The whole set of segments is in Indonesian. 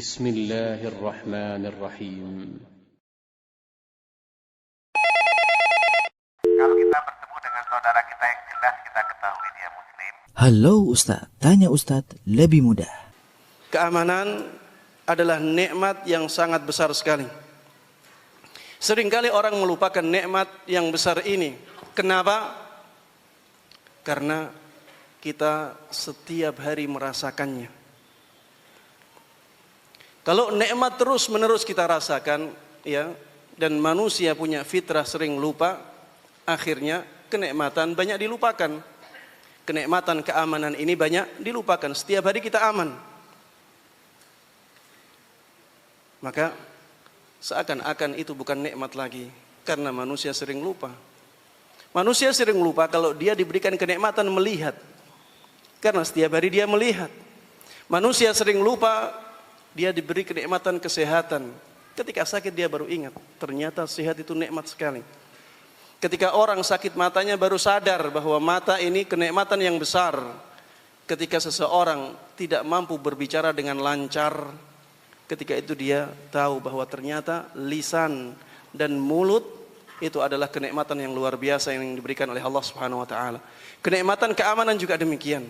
بسم الله الرحمن الرحيم. Kalau kita bertemu dengan saudara kita yang jelas kita ketahui dia muslim. Halo Ustadz, tanya Ustadz lebih mudah. Keamanan adalah nikmat yang sangat besar sekali. Seringkali orang melupakan nikmat yang besar ini. Kenapa? Karena kita setiap hari merasakannya. Kalau nikmat terus-menerus kita rasakan, ya, dan manusia punya fitrah sering lupa, akhirnya kenikmatan banyak dilupakan. Kenikmatan keamanan ini banyak dilupakan. Setiap hari kita aman. Maka seakan-akan itu bukan nikmat lagi, karena manusia sering lupa. Manusia sering lupa kalau dia diberikan kenikmatan melihat, karena setiap hari dia melihat. Manusia sering lupa dia diberi kenikmatan kesehatan. Ketika sakit dia baru ingat, ternyata sehat itu nikmat sekali. Ketika orang sakit matanya baru sadar bahwa mata ini kenikmatan yang besar. Ketika seseorang tidak mampu berbicara dengan lancar, ketika itu dia tahu bahwa ternyata lisan dan mulut itu adalah kenikmatan yang luar biasa yang diberikan oleh Allah Subhanahu wa taala. Kenikmatan keamanan juga demikian.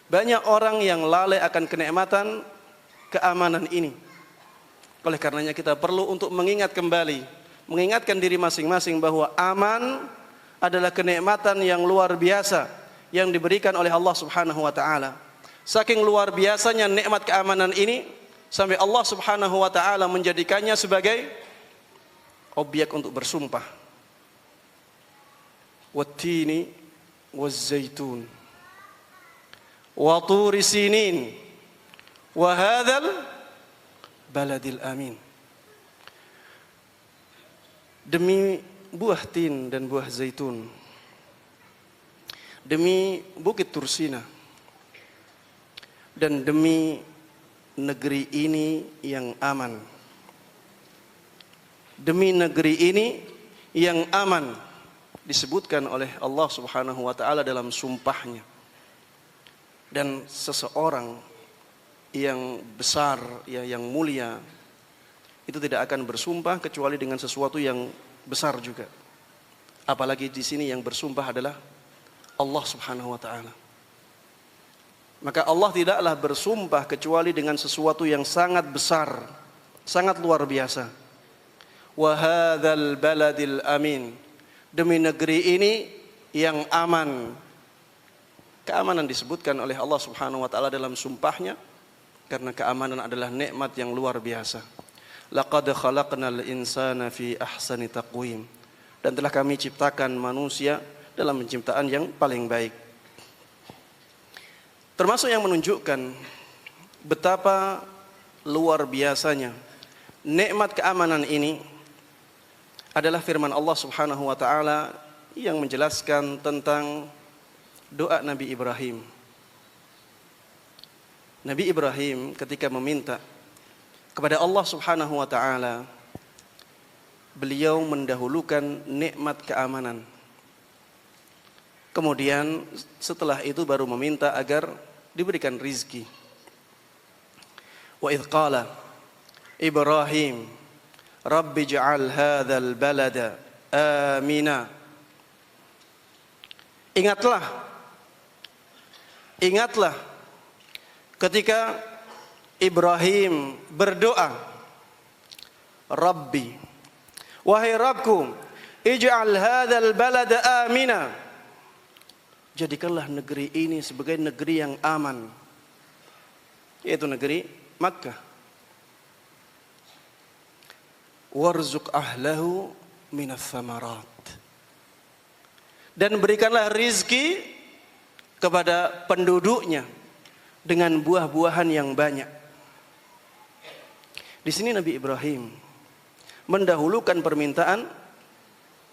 Banyak orang yang lalai akan kenikmatan keamanan ini. Oleh karenanya kita perlu untuk mengingat kembali, mengingatkan diri masing-masing bahwa aman adalah kenikmatan yang luar biasa yang diberikan oleh Allah Subhanahu wa taala. Saking luar biasanya nikmat keamanan ini sampai Allah Subhanahu wa taala menjadikannya sebagai objek untuk bersumpah. Wattini wazzaitun wa turi sinin wa hadzal baladil amin. Demi buah tin dan buah zaitun, demi bukit Tursina, dan demi negeri ini yang aman, demi negeri ini yang aman, disebutkan oleh Allah Subhanahu wa taala dalam sumpahnya. Dan seseorang yang besar, ya, yang mulia, itu tidak akan bersumpah kecuali dengan sesuatu yang besar juga. Apalagi di sini yang bersumpah adalah Allah Subhanahu wa taala. Maka Allah tidaklah bersumpah kecuali dengan sesuatu yang sangat besar, sangat luar biasa. Wa hadzal baladil amin. Demi negeri ini yang aman. Keamanan disebutkan oleh Allah Subhanahu wa taala dalam sumpahnya karena keamanan adalah nikmat yang luar biasa. Laqad khalaqnal insana fi ahsani taqwim. Dan telah kami ciptakan manusia dalam penciptaan yang paling baik. Termasuk yang menunjukkan betapa luar biasanya nikmat keamanan ini adalah firman Allah Subhanahu wa taala yang menjelaskan tentang doa Nabi Ibrahim. Nabi Ibrahim ketika meminta kepada Allah Subhanahu wa taala, beliau mendahulukan nikmat keamanan. Kemudian setelah itu baru meminta agar diberikan rizki. Wa idh qala Ibrahim Rabbi ij'al hadzal balada amina. Ingatlah ketika Ibrahim berdoa, Rabbi, wahai Rabbku, ij'al hadzal balada amina. Jadikanlah negeri ini sebagai negeri yang aman, yaitu negeri Makkah. Warzuq ahlahu minas samarat. Dan berikanlah rizki kepada penduduknya dengan buah-buahan yang banyak. Di sini Nabi Ibrahim mendahulukan permintaan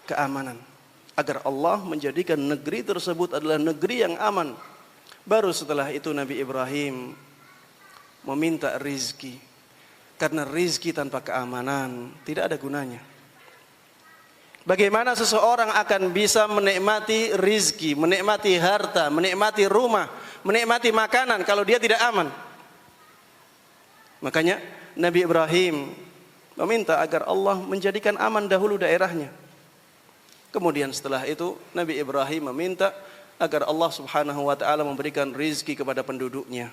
keamanan agar Allah menjadikan negeri tersebut adalah negeri yang aman. Baru setelah itu Nabi Ibrahim meminta rizki, karena rizki tanpa keamanan tidak ada gunanya. Bagaimana seseorang akan bisa menikmati rizki, menikmati harta, menikmati rumah, menikmati makanan kalau dia tidak aman? Makanya Nabi Ibrahim meminta agar Allah menjadikan aman dahulu daerahnya. Kemudian setelah itu Nabi Ibrahim meminta agar Allah Subhanahu wa taala memberikan rizki kepada penduduknya.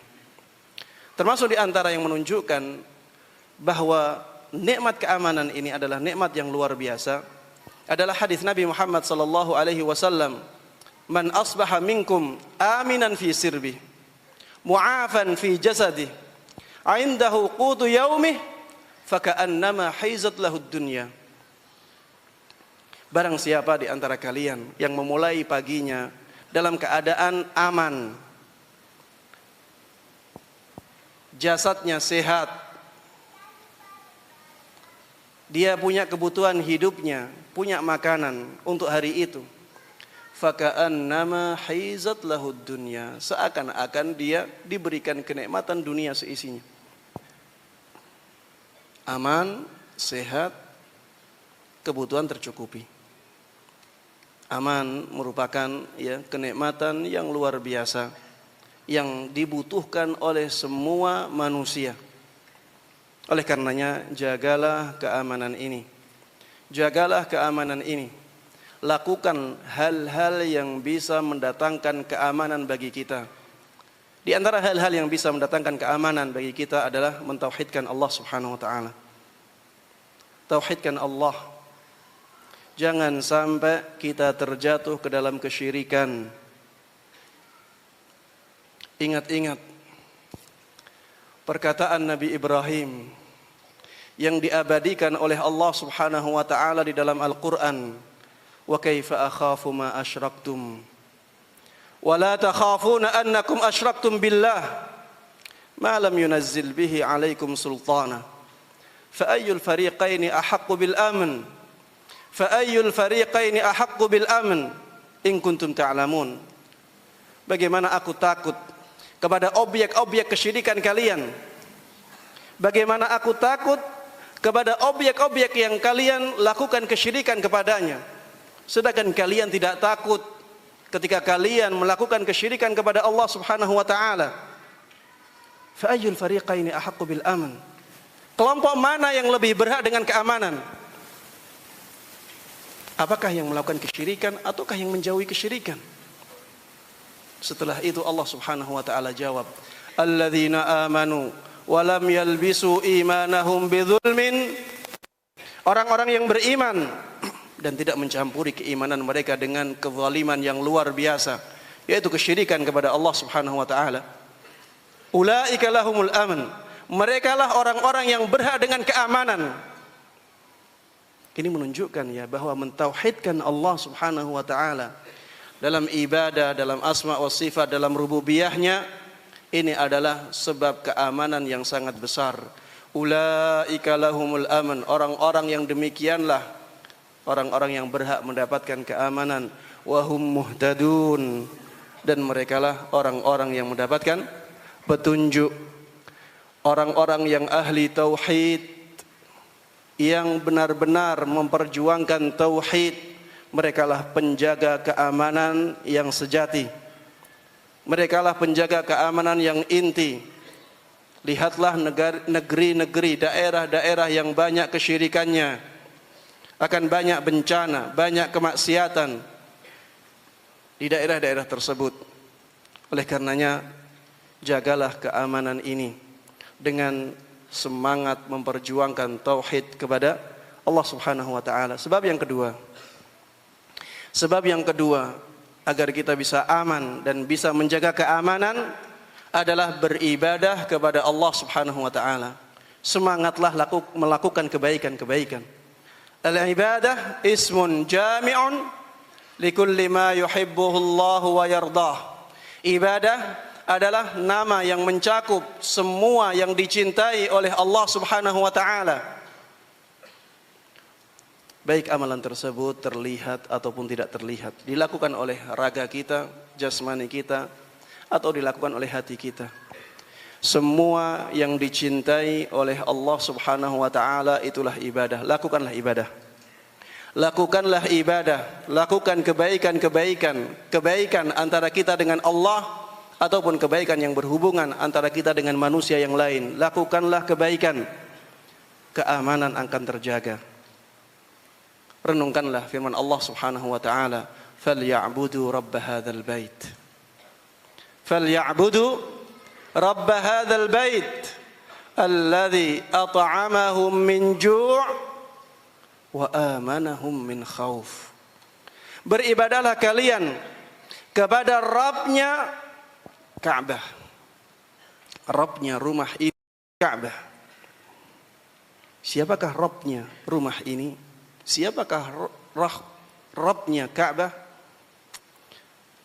Termasuk di antara yang menunjukkan bahwa nikmat keamanan ini adalah nikmat yang luar biasa adalah hadis Nabi Muhammad sallallahu alaihi wasallam, "Man asbaha minkum aminan fi sirbi, mu'afan fi jasadi, 'indahu qutu yaumih, faka'annama haizat lahu dunya." Barang siapa di antara kalian yang memulai paginya dalam keadaan aman, jasadnya sehat, dia punya kebutuhan hidupnya, punya makanan untuk hari itu, faka'annama haizat lahud dunya, seakan-akan dia diberikan kenikmatan dunia seisinya. Aman, sehat, kebutuhan tercukupi. Aman merupakan kenikmatan yang luar biasa yang dibutuhkan oleh semua manusia. Oleh karenanya jagalah keamanan ini. Jagalah keamanan ini. Lakukan hal-hal yang bisa mendatangkan keamanan bagi kita. Di antara hal-hal yang bisa mendatangkan keamanan bagi kita adalah mentauhidkan Allah Subhanahu wa taala. Tauhidkan Allah. Jangan sampai kita terjatuh ke dalam kesyirikan. Ingat-ingat perkataan Nabi Ibrahim yang diabadikan oleh Allah Subhanahu wa taala di dalam Al-Qur'an, "Wa kaifa akhafu ma asyraktum wa la takhafuna annakum asyraktum billah ma lam yunazzil bihi 'alaikum sultana fa ayyul fariqaini ahaqqu bil amn fa ayyul fariqaini ahaqqu bil amn in kuntum ta'lamun." Bagaimana aku takut kepada objek-objek kesyirikan kalian. Bagaimana aku takut kepada objek-objek yang kalian lakukan kesyirikan kepadanya. Sedangkan kalian tidak takut ketika kalian melakukan kesyirikan kepada Allah Subhanahu wa taala. Fa ayyul fariqaini ahaqqu bil aman. Kelompok mana yang lebih berhak dengan keamanan? Apakah yang melakukan kesyirikan ataukah yang menjauhi kesyirikan? Setelah itu Allah Subhanahu wa taala jawab, "Alladzina amanu wa lam yalbisu imanahum bidzulmin." Orang-orang yang beriman dan tidak mencampuri keimanan mereka dengan kezaliman yang luar biasa, yaitu kesyirikan kepada Allah Subhanahu wa taala. Ulaika lahumul aman. Merekalah orang-orang yang berhak dengan keamanan. Ini menunjukkan bahwa mentauhidkan Allah Subhanahu wa taala dalam ibadah, dalam asma wa sifat, dalam rububiyahnya, ini adalah sebab keamanan yang sangat besar. Ulaika lahumul aman. Orang-orang yang demikianlah orang-orang yang berhak mendapatkan keamanan. Wahum muhtadun. Dan merekalah orang-orang yang mendapatkan petunjuk. Orang-orang yang ahli tauhid, yang benar-benar memperjuangkan tauhid, merekalah penjaga keamanan yang sejati. Merekalah penjaga keamanan yang inti. Lihatlah negeri-negeri, daerah-daerah yang banyak kesyirikannya, akan banyak bencana, banyak kemaksiatan di daerah-daerah tersebut. Oleh karenanya jagalah keamanan ini dengan semangat memperjuangkan tauhid kepada Allah Subhanahu wa taala. Sebab yang kedua agar kita bisa aman dan bisa menjaga keamanan adalah beribadah kepada Allah Subhanahu wa taala. Semangatlah melakukan kebaikan-kebaikan. Al-ibadah ismun jami'un likulli ma yuhibbuhu Allah wa yardah. Ibadah adalah nama yang mencakup semua yang dicintai oleh Allah Subhanahu wa taala. Baik amalan tersebut terlihat ataupun tidak terlihat, dilakukan oleh raga kita, jasmani kita, atau dilakukan oleh hati kita. Semua yang dicintai oleh Allah Subhanahu wa taala itulah ibadah. Lakukanlah ibadah. Lakukanlah ibadah, lakukan kebaikan antara kita dengan Allah ataupun kebaikan yang berhubungan antara kita dengan manusia yang lain. Lakukanlah kebaikan. keamanan akan terjaga. Renungkanlah firman Allah Subhanahu wa taala, "Falyabudu rabb hadzal bait." Falyabudu rabb hadzal bait alladzi at'amahum min ju' wa amanahum min khauf. Beribadahlah kalian kepada Rabbnya Ka'bah. Rabbnya rumah ini Ka'bah. Siapakah Rabbnya rumah ini? Siapakah Rabbnya Ka'bah?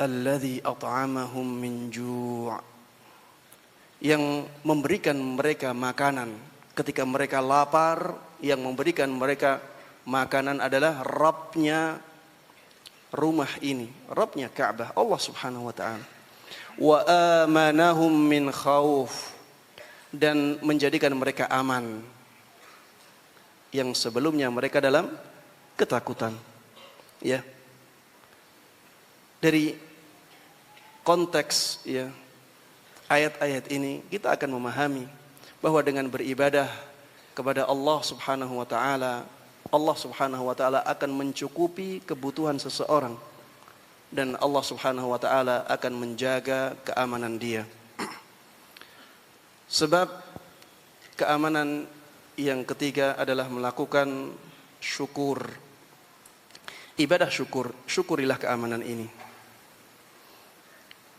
Alladzi at'amahum min ju'. Yang memberikan mereka makanan ketika mereka lapar, yang memberikan mereka makanan adalah Rabbnya rumah ini, Rabbnya Ka'bah, Allah Subhanahu wa taala. Wa amanahum min khauf, dan menjadikan mereka aman yang sebelumnya mereka dalam ketakutan. Ya. Dari konteks ya ayat-ayat ini kita akan memahami bahwa dengan beribadah kepada Allah Subhanahu wa taala, Allah Subhanahu wa taala akan mencukupi kebutuhan seseorang dan Allah Subhanahu wa taala akan menjaga keamanan dia. Sebab keamanan yang ketiga adalah melakukan syukur. Ibadah syukur, syukurilah keamanan ini.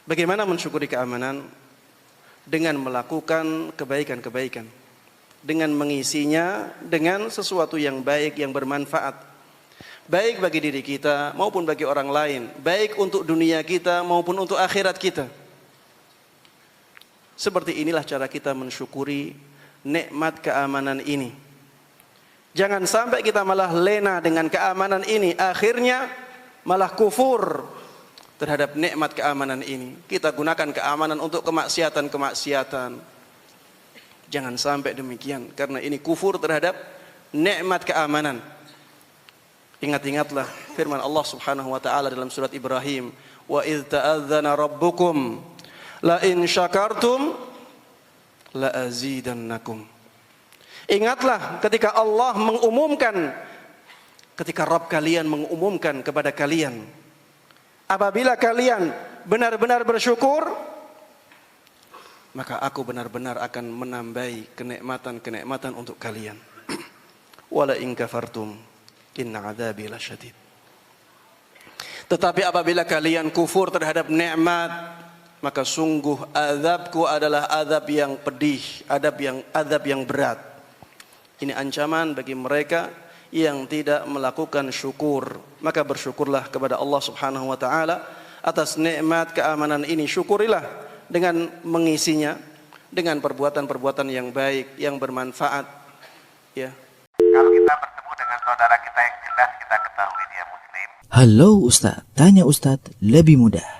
Bagaimana mensyukuri keamanan? Dengan melakukan kebaikan-kebaikan, dengan mengisinya dengan sesuatu yang baik, yang bermanfaat, baik bagi diri kita maupun bagi orang lain, baik untuk dunia kita maupun untuk akhirat kita. Seperti inilah cara kita mensyukuri nikmat keamanan ini. Jangan sampai kita malah lena dengan keamanan ini, akhirnya malah kufur terhadap nikmat keamanan ini. Kita gunakan keamanan untuk kemaksiatan-kemaksiatan. Jangan sampai demikian, karena ini kufur terhadap nikmat keamanan. Ingat-ingatlah firman Allah Subhanahu wa taala dalam surat Ibrahim, "Wa idz ta'adzana rabbukum la in syakartum la azidannakum." Ingatlah ketika Allah mengumumkan, ketika Rabb kalian mengumumkan kepada kalian, apabila kalian benar-benar bersyukur, maka aku benar-benar akan menambahi kenikmatan-kenikmatan untuk kalian. Wala in kafartum inna adzabi lasyadid. Tetapi apabila kalian kufur terhadap nikmat, maka sungguh azabku adalah azab yang pedih, azab yang berat. Ini ancaman bagi mereka yang tidak melakukan syukur. Maka bersyukurlah kepada Allah Subhanahu wa taala atas nikmat keamanan ini. Syukurilah dengan mengisinya dengan perbuatan-perbuatan yang baik, yang bermanfaat, ya. Kalau kita bertemu dengan saudara kita yang jelas kita ketahui dia muslim. Halo Ustaz, tanya Ustaz lebih mudah.